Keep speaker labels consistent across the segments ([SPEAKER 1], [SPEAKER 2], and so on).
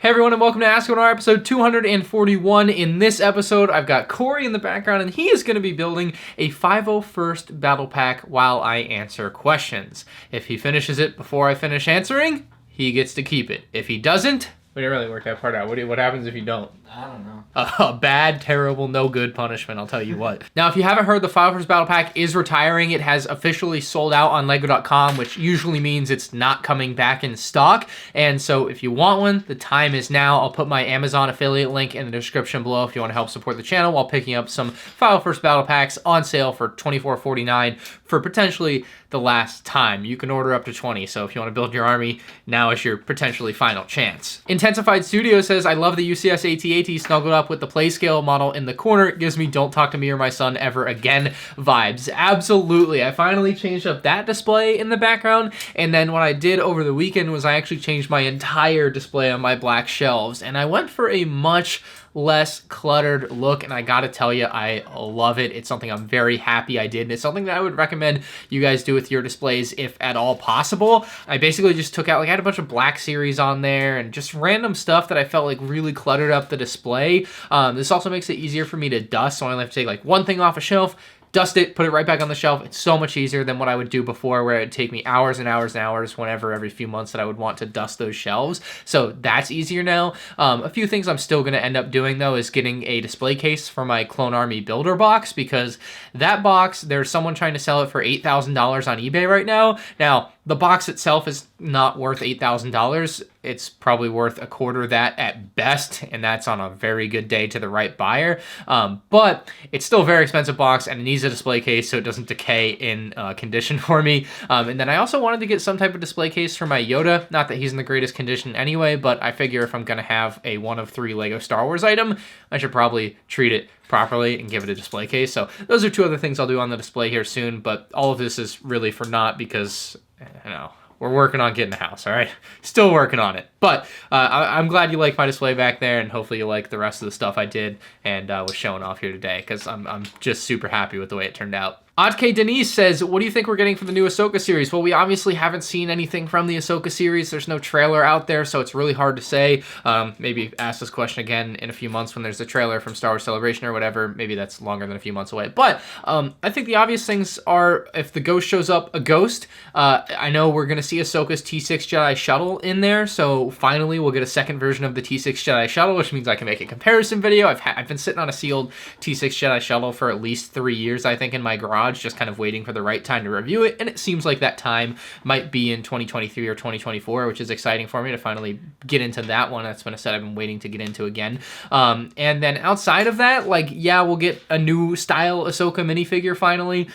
[SPEAKER 1] Hey everyone, and welcome to Ask MandR episode 241. In this episode, I've got Corey in the background, and he is going to be building a 501st battle pack while I answer questions. If he finishes it before I finish answering, he gets to keep it. If he doesn't, we didn't really work that part out. What happens if you don't?
[SPEAKER 2] I don't know.
[SPEAKER 1] A bad, terrible, no good punishment, I'll tell you what. Now, if you haven't heard, the 501st Battle Pack is retiring. It has officially sold out on Lego.com, which usually means it's not coming back in stock. And so if you want one, the time is now. I'll put my Amazon affiliate link in the description below if you want to help support the channel while picking up some 501st Battle Packs on sale for $24.49 for potentially the last time. You can order up to 20, so if you want to build your army, now is your potentially final chance. Intensified Studio says, I love the UCS AT-AT snuggled up with the play scale model in the corner. It gives me don't talk to me or my son ever again vibes. Absolutely. I finally changed up that display in the background, and then what I did over the weekend was I actually changed my entire display on my black shelves, and I went for a much less cluttered look, and I gotta tell you, I love it. It's something I'm very happy I did, and it's something that I would recommend you guys do with your displays if at all possible. I basically just took out, I had a bunch of Black Series on there and just random stuff that I felt like really cluttered up the display. This also makes it easier for me to dust, so I only have to take like one thing off a shelf, dust it, put it right back on the shelf. It's so much easier than what I would do before, where it'd take me hours and hours and hours whenever every few months that I would want to dust those shelves. So that's easier now. A few things I'm still going to end up doing, though, is getting a display case for my Clone Army Builder box, because that box, there's someone trying to sell it for $8,000 on eBay right now. Now, the box itself is not worth $8,000. It's probably worth a quarter that at best, and that's on a very good day to the right buyer. But it's still a very expensive box, and it needs a display case so it doesn't decay in condition for me. And then I also wanted to get some type of display case for my Yoda. Not that he's in the greatest condition anyway, but I figure if I'm going to have a 1 of 3 Lego Star Wars item, I should probably treat it properly and give it a display case. So those are two other things I'll do on the display here soon, but all of this is really for naught because, you know, we're working on getting a house, all right? Still working on it. But I'm glad you like my display back there, and hopefully you like the rest of the stuff I did and was showing off here today, because I'm just super happy with the way it turned out. Oddk Denise says, what do you think we're getting for the new Ahsoka series? Well, we obviously haven't seen anything from the Ahsoka series. There's no trailer out there, so it's really hard to say. Maybe ask this question again in a few months when there's a trailer from Star Wars Celebration or whatever. Maybe that's longer than a few months away. But I think the obvious things are, if the ghost shows up, a ghost. I know we're going to see Ahsoka's T6 Jedi shuttle in there, so finally we'll get a second version of the T6 Jedi shuttle, which means I can make a comparison video. I've been sitting on a sealed T6 Jedi shuttle for at least 3 years, I think, in my garage, just kind of waiting for the right time to review it, and it seems like that time might be in 2023 or 2024, which is exciting for me to finally get into that one. That's been a set I've been waiting to get into again. And then outside of that, like, yeah, we'll get a new style Ahsoka minifigure finally.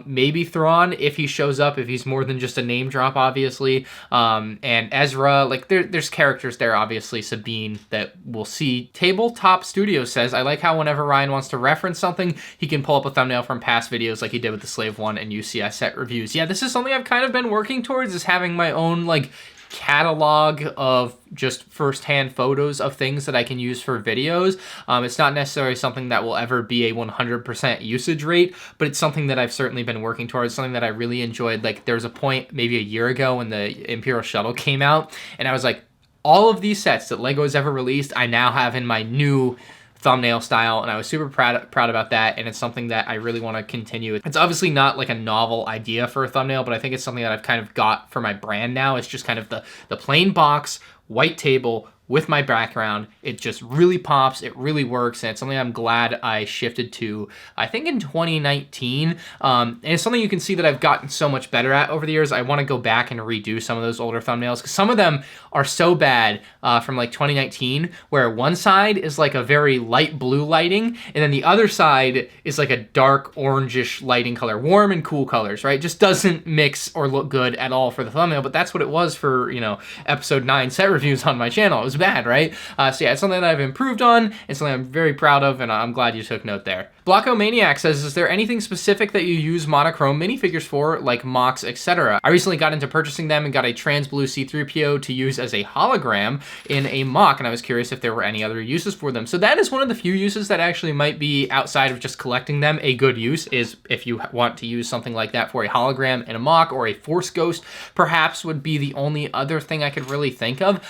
[SPEAKER 1] Maybe Thrawn, if he shows up, if he's more than just a name drop, obviously. And Ezra, like, there's characters there, obviously. Sabine, that we'll see. Tabletop Studio says, I like how whenever Ryan wants to reference something, he can pull up a thumbnail from past videos like he did with the Slave 1 and UCS set reviews. Yeah, this is something I've kind of been working towards, is having my own, like, catalog of just first-hand photos of things that I can use for videos. It's not necessarily something that will ever be a 100% usage rate, but it's something that I've certainly been working towards, something that I really enjoyed. Like, there was a point maybe a year ago when the Imperial Shuttle came out, and I was like, all of these sets that Lego has ever released, I now have in my new thumbnail style, and I was super proud about that, and it's something that I really want to continue. It's obviously not like a novel idea for a thumbnail, but I think it's something that I've kind of got for my brand now. It's just kind of the plain box, white table, with my background. It just really pops, it really works, and it's something I'm glad I shifted to, I think in 2019, and it's something you can see that I've gotten so much better at over the years. I want to go back and redo some of those older thumbnails, because some of them are so bad from like 2019, where one side is like a very light blue lighting, and then the other side is like a dark orangish lighting color, warm and cool colors, right? Just doesn't mix or look good at all for the thumbnail, but that's what it was for, you know, episode 9 set reviews on my channel. It was bad, right? So yeah, it's something that I've improved on. It's something I'm very proud of, and I'm glad you took note there. Blockomaniac says, is there anything specific that you use monochrome minifigures for, like mocks, etc.? I recently got into purchasing them and got a trans blue C-3PO to use as a hologram in a mock, and I was curious if there were any other uses for them. So that is one of the few uses that actually might be, outside of just collecting them, a good use, is if you want to use something like that for a hologram in a mock, or a Force Ghost perhaps would be the only other thing I could really think of.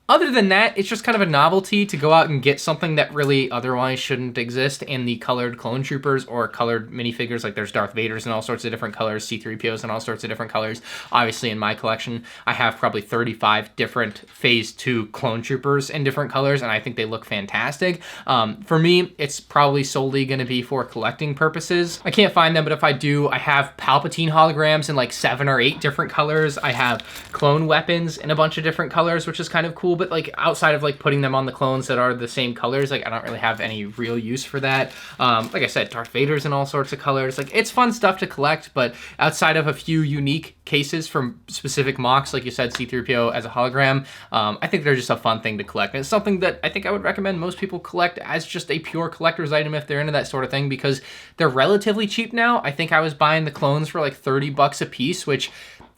[SPEAKER 1] Other than that, it's just kind of a novelty to go out and get something that really otherwise shouldn't exist in the colored clone troopers or colored minifigures. Like there's Darth Vaders in all sorts of different colors, C-3POs in all sorts of different colors. Obviously in my collection, I have probably 35 different Phase 2 clone troopers in different colors, and I think they look fantastic. For me, it's probably solely going to be for collecting purposes. I can't find them, but if I do, I have Palpatine holograms in like 7 or 8 different colors. I have clone weapons in a bunch of different colors, which is kind of cool, but like outside of like putting them on the clones that are the same colors, like I don't really have any real use for that. Like I said, Darth Vader's in all sorts of colors. Like it's fun stuff to collect, but outside of a few unique cases from specific mocks, like you said, C-3PO as a hologram, I think they're just a fun thing to collect. And it's something that I think I would recommend most people collect as just a pure collector's item if they're into that sort of thing, because they're relatively cheap now. I think I was buying the clones for like 30 bucks a piece, which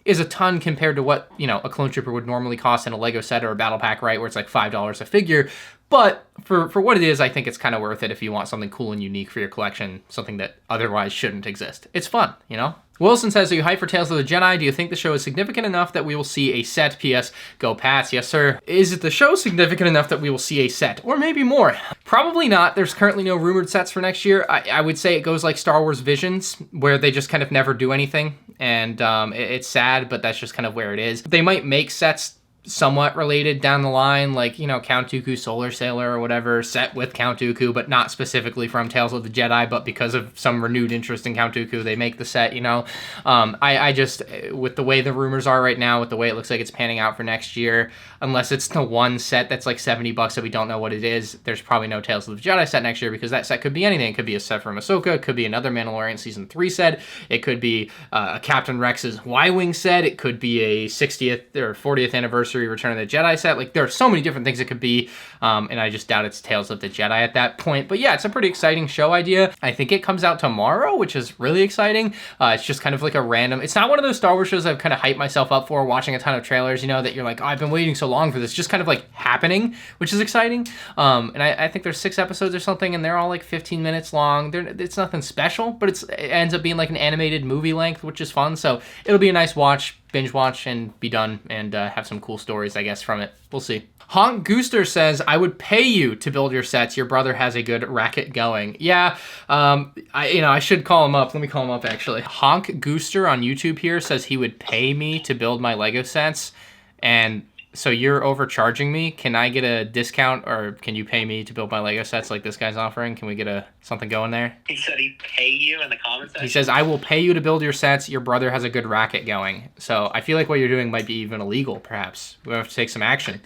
[SPEAKER 1] is a ton compared to what, you know, a clone trooper would normally cost in a Lego set or a battle pack, right, where it's like $5 a figure. But for what it is, I think it's kind of worth it if you want something cool and unique for your collection, something that otherwise shouldn't exist. It's fun, you know? Wilson says, are you hyped for Tales of the Jedi? Do you think the show is significant enough that we will see a set? PS, go Pats. Yes, sir. Is it the show significant enough that we will see a set? Or maybe more? Probably not. There's currently no rumored sets for next year. I would say it goes like Star Wars Visions, where they just kind of never do anything. And it's sad, but that's just kind of where it is. They might make sets somewhat related down the line, like, you know, Count Dooku Solar Sailor or whatever, set with Count Dooku, but not specifically from Tales of the Jedi, but because of some renewed interest in Count Dooku, they make the set, you know. I just, with the way the rumors are right now, with the way it looks like it's panning out for next year, unless it's the one set that's like 70 bucks that we don't know what it is, there's probably no Tales of the Jedi set next year, because that set could be anything. It could be a set from Ahsoka, it could be another Mandalorian Season 3 set, it could be a Captain Rex's Y-Wing set, it could be a 60th or 40th anniversary Return of the Jedi set. Like, there are so many different things it could be, and I just doubt it's Tales of the Jedi at that point. But yeah, it's a pretty exciting show idea. I think it comes out tomorrow, which is really exciting. It's just kind of like a random, it's not one of those Star Wars shows I've kind of hyped myself up for, watching a ton of trailers, you know, that you're like, oh, I've been waiting so long for this, just kind of like happening, which is exciting. And I think there's 6 episodes or something, and they're all like 15 minutes long. It's nothing special, but it ends up being like an animated movie length, which is fun. So it'll be a nice watch, binge watch, and be done, and have some cool stories, I guess, from it. We'll see. Honk Gooster says, I would pay you to build your sets. Your brother has a good racket going. Yeah, I should call him up. Let me call him up, actually. Honk Gooster on YouTube here says he would pay me to build my Lego sets, and so you're overcharging me. Can I get a discount, or can you pay me to build my Lego sets like this guy's offering? Can we get something going there?
[SPEAKER 2] He said he'd pay you in the comments section.
[SPEAKER 1] He says, I will pay you to build your sets. Your brother has a good racket going. So I feel like what you're doing might be even illegal, perhaps. We have to take some action.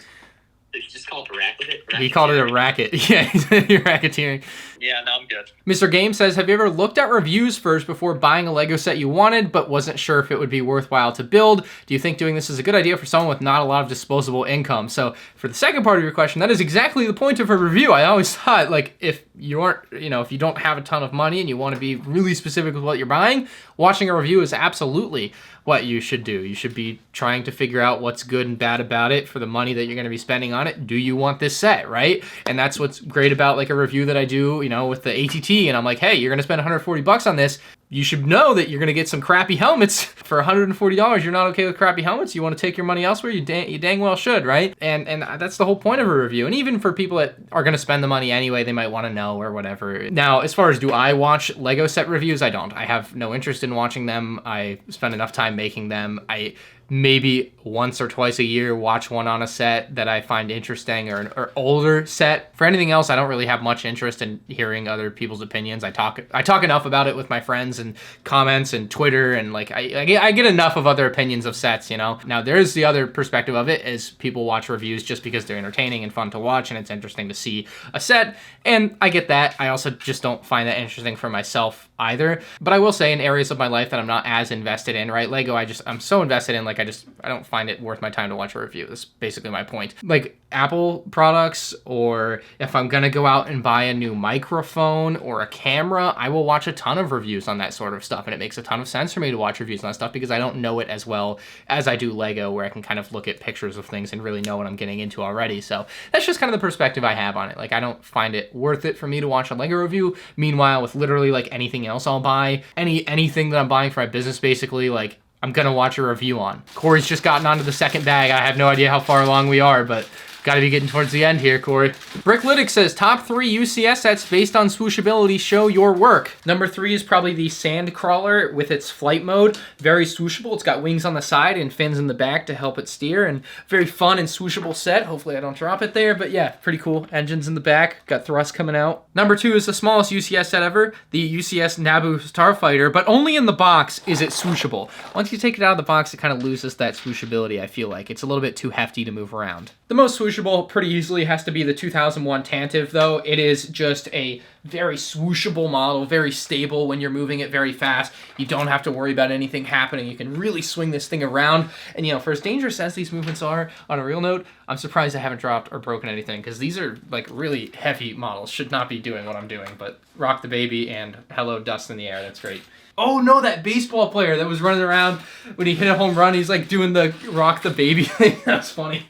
[SPEAKER 2] Did you just call it a racket?
[SPEAKER 1] He called it a racket. Yeah, you're racketeering.
[SPEAKER 2] Yeah, no, I'm good.
[SPEAKER 1] Mr. Game says, have you ever looked at reviews first before buying a Lego set you wanted, but wasn't sure if it would be worthwhile to build? Do you think doing this is a good idea for someone with not a lot of disposable income? So for the second part of your question, that is exactly the point of a review. I always thought, like, if you aren't, if you don't have a ton of money and you want to be really specific with what you're buying, watching a review is absolutely what you should do. You should be trying to figure out what's good and bad about it for the money that you're going to be spending on it. Do you want this set, right? And that's what's great about like a review that I do, with the ATT, and I'm like, hey, you're going to spend 140 bucks on this. You should know that you're going to get some crappy helmets for $140. You're not okay with crappy helmets? You want to take your money elsewhere? You dang well should, right? And that's the whole point of a review. And even for people that are going to spend the money anyway, they might want to know or whatever. Now, as far as do I watch Lego set reviews? I don't. I have no interest in watching them. I spend enough time making them. I maybe once or twice a year watch one on a set that I find interesting, or an older set. For anything else, I don't really have much interest in hearing other people's opinions. I talk enough about it with my friends and comments and Twitter, and like I get enough of other opinions of sets, Now there's the other perspective of it, is people watch reviews just because they're entertaining and fun to watch and it's interesting to see a set, and I get that. I also just don't find that interesting for myself either. But I will say, in areas of my life that I'm not as invested in, right? Lego, I'm so invested in, like, I don't find it worth my time to watch a review. That's basically my point. Like Apple products, or if I'm gonna go out and buy a new microphone or a camera, I will watch a ton of reviews on that sort of stuff. And it makes a ton of sense for me to watch reviews on that stuff because I don't know it as well as I do Lego, where I can kind of look at pictures of things and really know what I'm getting into already. So that's just kind of the perspective I have on it. Like, I don't find it worth it for me to watch a Lego review. Meanwhile, with literally like anything else I'll buy, anything that I'm buying for my business, basically, like, I'm gonna watch a review on. Corey's just gotten onto the second bag. I have no idea how far along we are, but Gotta be getting towards the end here, Corey. Bricklytic says, top 3 UCS sets based on swooshability, show your work. Number 3 is probably the Sandcrawler with its flight mode. Very swooshable. It's got wings on the side and fins in the back to help it steer, and very fun and swooshable set. Hopefully I don't drop it there, but yeah, pretty cool. Engines in the back, got thrust coming out. Number 2 is the smallest UCS set ever, the UCS Naboo Starfighter, but only in the box is it swooshable. Once you take it out of the box, it kind of loses that swooshability, I feel like. It's a little bit too hefty to move around. The most swooshable pretty easily has to be the 2001 Tantive, though. It is just a very swooshable model, very stable when you're moving it very fast. You don't have to worry about anything happening. You can really swing this thing around. And, you know, for as dangerous as these movements are, on a real note, I'm surprised I haven't dropped or broken anything, because these are, like, really heavy models. Should not be doing what I'm doing, but rock the baby and hello dust in the air. That's great. Oh no, that baseball player that was running around when he hit a home run, he's like doing the rock the baby thing. That's funny.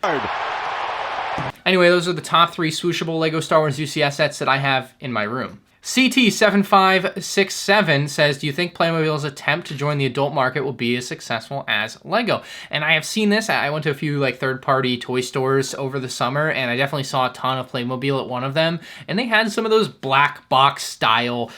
[SPEAKER 1] Anyway, those are the top 3 swooshable LEGO Star Wars UCS sets that I have in my room. CT7567 says, do you think Playmobil's attempt to join the adult market will be as successful as LEGO? And I have seen this. I went to a few like third-party toy stores over the summer, and I definitely saw a ton of Playmobil at one of them, and they had some of those black box style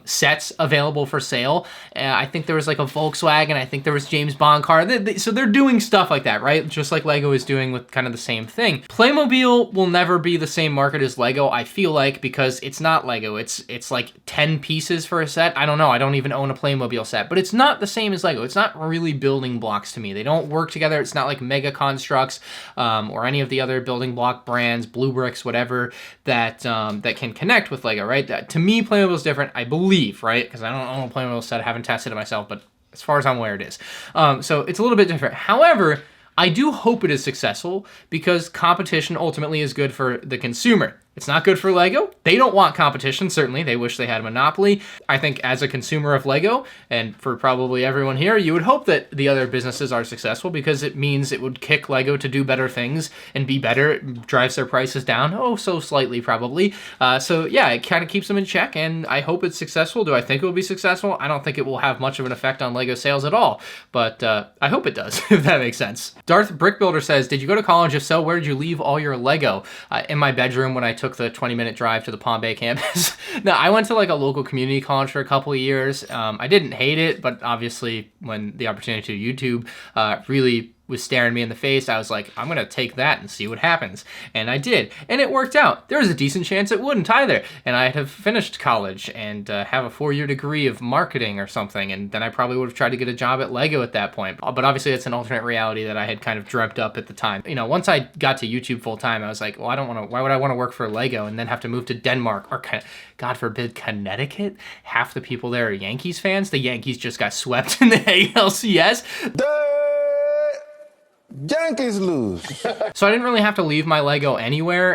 [SPEAKER 1] sets available for sale. I think there was like a Volkswagen, I think there was James Bond car. So they're doing stuff like that, right? Just like LEGO is doing with kind of the same thing. Playmobil will never be the same market as LEGO, I feel like, because it's not LEGO. It's like 10 pieces for a set. I don't know. I don't even own a Playmobil set, but it's not the same as LEGO. It's not really building blocks to me. They don't work together. It's not like Mega Constructs or any of the other building block brands, Blue Bricks, whatever, that that can connect with LEGO, right? To me, Playmobil is different, I believe, right? Because I don't own a Playmobil set. I haven't tested it myself, but as far as I'm aware, it is. So it's a little bit different. However, I do hope it is successful because competition ultimately is good for the consumer. It's not good for LEGO. They don't want competition, certainly. They wish they had a monopoly. I think as a consumer of LEGO, and for probably everyone here, you would hope that the other businesses are successful because it means it would kick LEGO to do better things and be better. It drives their prices down, oh, so slightly probably. So yeah, it kind of keeps them in check, and I hope it's successful. Do I think it will be successful? I don't think it will have much of an effect on LEGO sales at all, but I hope it does, if that makes sense. Darth Brickbuilder says, did you go to college? If so, where did you leave all your LEGO? In my bedroom when I took the 20-minute drive to the Palm Bay campus. No, I went to like a local community college for a couple of years. I didn't hate it, but obviously when the opportunity to YouTube really was staring me in the face, I was like, I'm gonna take that and see what happens. And I did, and it worked out. There was a decent chance it wouldn't either. And I'd have finished college and have a 4-year degree of marketing or something, and then I probably would have tried to get a job at LEGO at that point. But obviously it's an alternate reality that I had kind of dreamt up at the time. You know, once I got to YouTube full time, I was like, well, why would I want to work for LEGO and then have to move to Denmark or God forbid, Connecticut? Half the people there are Yankees fans. The Yankees just got swept in the ALCS.
[SPEAKER 3] Yankees lose.
[SPEAKER 1] So I didn't really have to leave my LEGO anywhere.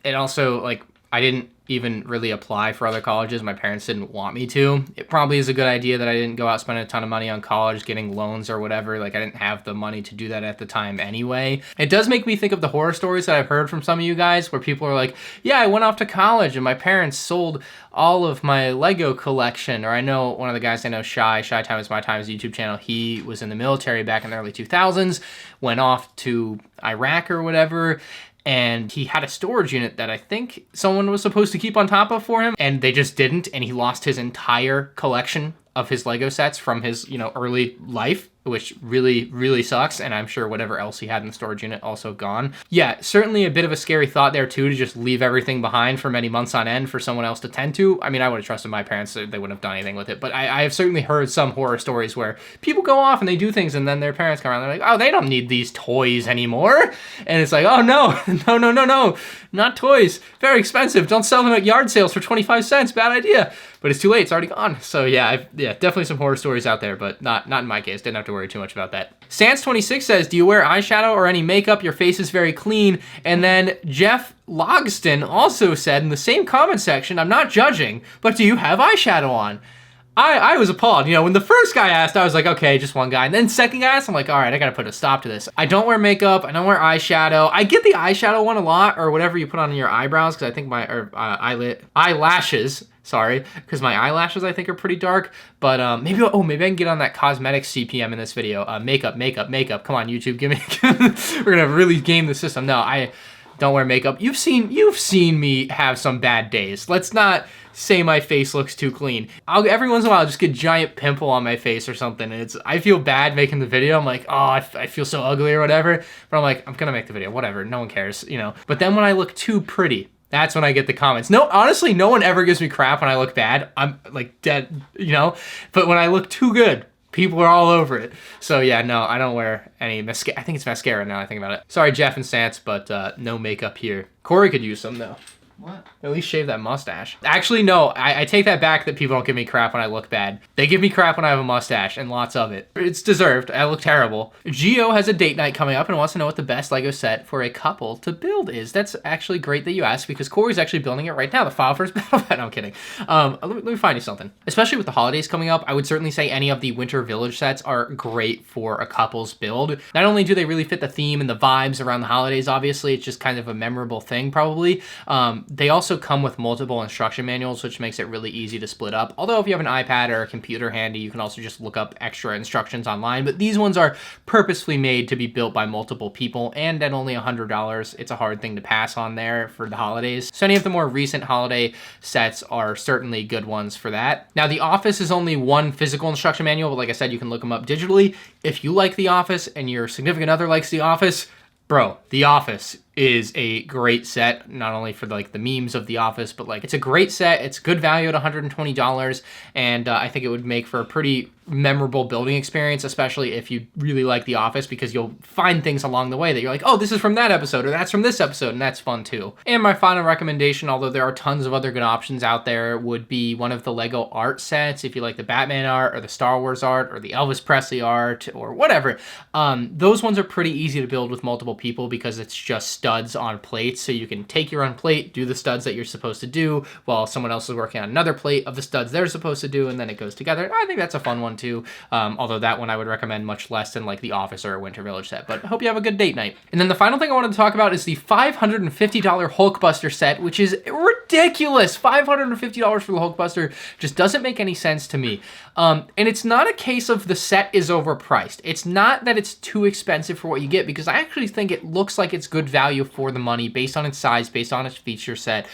[SPEAKER 1] It also, like, I didn't even really apply for other colleges. My parents didn't want me to. It probably is a good idea that I didn't go out spending a ton of money on college, getting loans or whatever. Like, I didn't have the money to do that at the time anyway. It does make me think of the horror stories that I've heard from some of you guys where people are like, yeah, I went off to college and my parents sold all of my LEGO collection. Or I know one of the guys I know, Shy Time Is My Time's YouTube channel, he was in the military back in the early 2000s, went off to Iraq or whatever, and he had a storage unit that I think someone was supposed to keep on top of for him, and they just didn't, and he lost his entire collection of his LEGO sets from his, you know, early life, which really, really sucks, and I'm sure whatever else he had in the storage unit also gone. Yeah, certainly a bit of a scary thought there too, to just leave everything behind for many months on end for someone else to tend to. I mean, I would have trusted my parents, they wouldn't have done anything with it, but I have certainly heard some horror stories where people go off and they do things and then their parents come around and they're like, oh, they don't need these toys anymore. And it's like, oh no, no, not toys. Very expensive. Don't sell them at yard sales for 25 cents. Bad idea. But it's too late, it's already gone. So yeah, definitely some horror stories out there, but not in my case. Didn't have to worry too much about that. Sans26 says, do you wear eyeshadow or any makeup? Your face is very clean. And then Jeff Logston also said in the same comment section, I'm not judging, but do you have eyeshadow on? I was appalled. You know, when the first guy asked, I was like, okay, just one guy. And then second guy asked, I'm like, all right, I gotta put a stop to this. I don't wear makeup, I don't wear eyeshadow. I get the eyeshadow one a lot, or whatever you put on your eyebrows, because I think my eyelashes, sorry, because my eyelashes I think are pretty dark. But maybe I can get on that cosmetics CPM in this video. Makeup. Come on, YouTube, give me. We're gonna really game the system. No, don't wear makeup. You've seen me have some bad days. Let's not say my face looks too clean. Every once in a while I'll just get a giant pimple on my face or something, and I feel bad making the video. I'm like, oh, I feel so ugly or whatever. But I'm like, I'm gonna make the video, whatever. No one cares, you know. But then when I look too pretty, that's when I get the comments. No, honestly, no one ever gives me crap when I look bad. I'm like dead, you know. But when I look too good, people are all over it. So yeah, no, I don't wear any mascara. I think it's mascara now I think about it. Sorry, Jeff and Stance, but no makeup here. Corey could use some though.
[SPEAKER 3] What?
[SPEAKER 1] At least shave that mustache. Actually, no, I take that back that people don't give me crap when I look bad. They give me crap when I have a mustache, and lots of it. It's deserved. I look terrible. Gio has a date night coming up and wants to know what the best Lego set for a couple to build is. That's actually great that you asked, because Corey's actually building it right now. The file for his battle pad. No, I'm kidding. Let me find you something. Especially with the holidays coming up, I would certainly say any of the Winter Village sets are great for a couple's build. Not only do they really fit the theme and the vibes around the holidays, obviously, it's just kind of a memorable thing, probably. They also come with multiple instruction manuals, which makes it really easy to split up. Although if you have an iPad or a computer handy, you can also just look up extra instructions online. But these ones are purposefully made to be built by multiple people, and at only $100, it's a hard thing to pass on there for the holidays. So any of the more recent holiday sets are certainly good ones for that. Now, The Office is only one physical instruction manual, but like I said, you can look them up digitally. If you like The Office and your significant other likes The Office, bro, The Office is a great set, not only for like the memes of The Office, but like it's a great set. It's good value at $120, and I think it would make for a pretty memorable building experience, especially if you really like The Office, because you'll find things along the way that you're like, oh, this is from that episode, or that's from this episode, and that's fun too. And my final recommendation, although there are tons of other good options out there, would be one of the Lego art sets. If you like the Batman art, or the Star Wars art, or the Elvis Presley art, or whatever, those ones are pretty easy to build with multiple people because it's just studs on plates, so you can take your own plate, do the studs that you're supposed to do, while someone else is working on another plate of the studs they're supposed to do, and then it goes together. I think that's a fun one too, although that one I would recommend much less than like The Office or a Winter Village set, but I hope you have a good date night. And then the final thing I wanted to talk about is the $550 Hulkbuster set, which is ridiculous. $550 for the Hulkbuster just doesn't make any sense to me. And it's not a case of the set is overpriced. It's not that it's too expensive for what you get, because I actually think it looks like it's good value for the money based on its size, based on its feature set.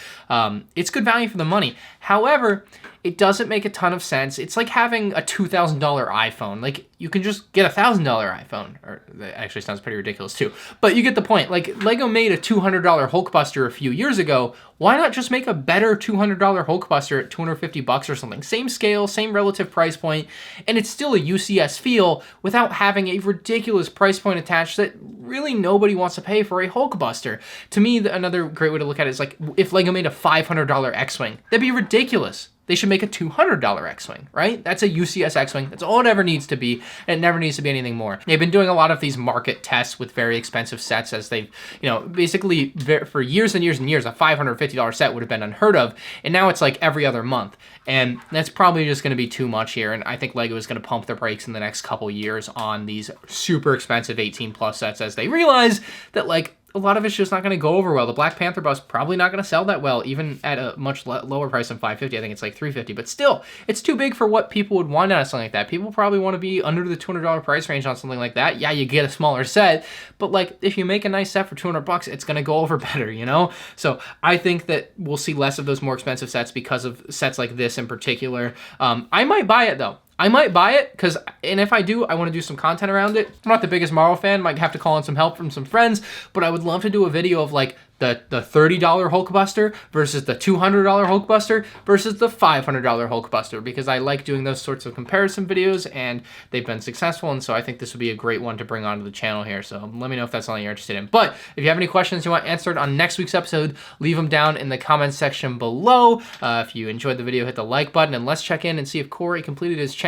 [SPEAKER 1] It's good value for the money. However, it doesn't make a ton of sense. It's like having a $2,000 iPhone. Like, you can just get a $1,000 iPhone. Or that actually sounds pretty ridiculous too. But you get the point. Like, Lego made a $200 Hulkbuster a few years ago. Why not just make a better $200 Hulkbuster at $250 or something? Same scale, same relative price point, and it's still a UCS feel without having a ridiculous price point attached that really nobody wants to pay for a Hulkbuster. To me, another great way to look at it is like if Lego made a $500 X-Wing. That'd be ridiculous. They should make a $200 X-Wing, right? That's a UCS X-Wing. That's all it ever needs to be, and it never needs to be anything more. They've been doing a lot of these market tests with very expensive sets as they've, you know, basically for years and years and years, a $550 set would have been unheard of, and now it's like every other month. And that's probably just gonna be too much here, and I think Lego is gonna pump their brakes in the next couple years on these super expensive 18 plus sets as they realize that like, a lot of it's just not going to go over well. The Black Panther bus probably not going to sell that well, even at a much lower price than $550. I think it's like $350, but still, it's too big for what people would want out of something like that. People probably want to be under the $200 price range on something like that. Yeah, you get a smaller set, but like if you make a nice set for $200, it's going to go over better, you know? So I think that we'll see less of those more expensive sets because of sets like this in particular. I might buy it though. I might buy it, and if I do, I want to do some content around it. I'm not the biggest Marvel fan, might have to call in some help from some friends, but I would love to do a video of like the $30 Hulkbuster versus the $200 Hulkbuster versus the $500 Hulkbuster, because I like doing those sorts of comparison videos and they've been successful, and so I think this would be a great one to bring onto the channel here. So let me know if that's something you're interested in. But if you have any questions you want answered on next week's episode, leave them down in the comments section below. If you enjoyed the video, hit the like button, and let's check in and see if Corey completed his challenge.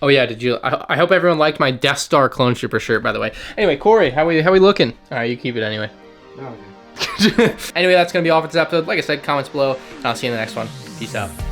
[SPEAKER 1] Oh yeah, I hope everyone liked my Death Star Clone Trooper shirt, by the way. Anyway, Corey, how we looking? All right, you keep it anyway.
[SPEAKER 3] Okay.
[SPEAKER 1] Anyway, that's going to be all for this episode. Like I said, comments below, and I'll see you in the next one. Peace out.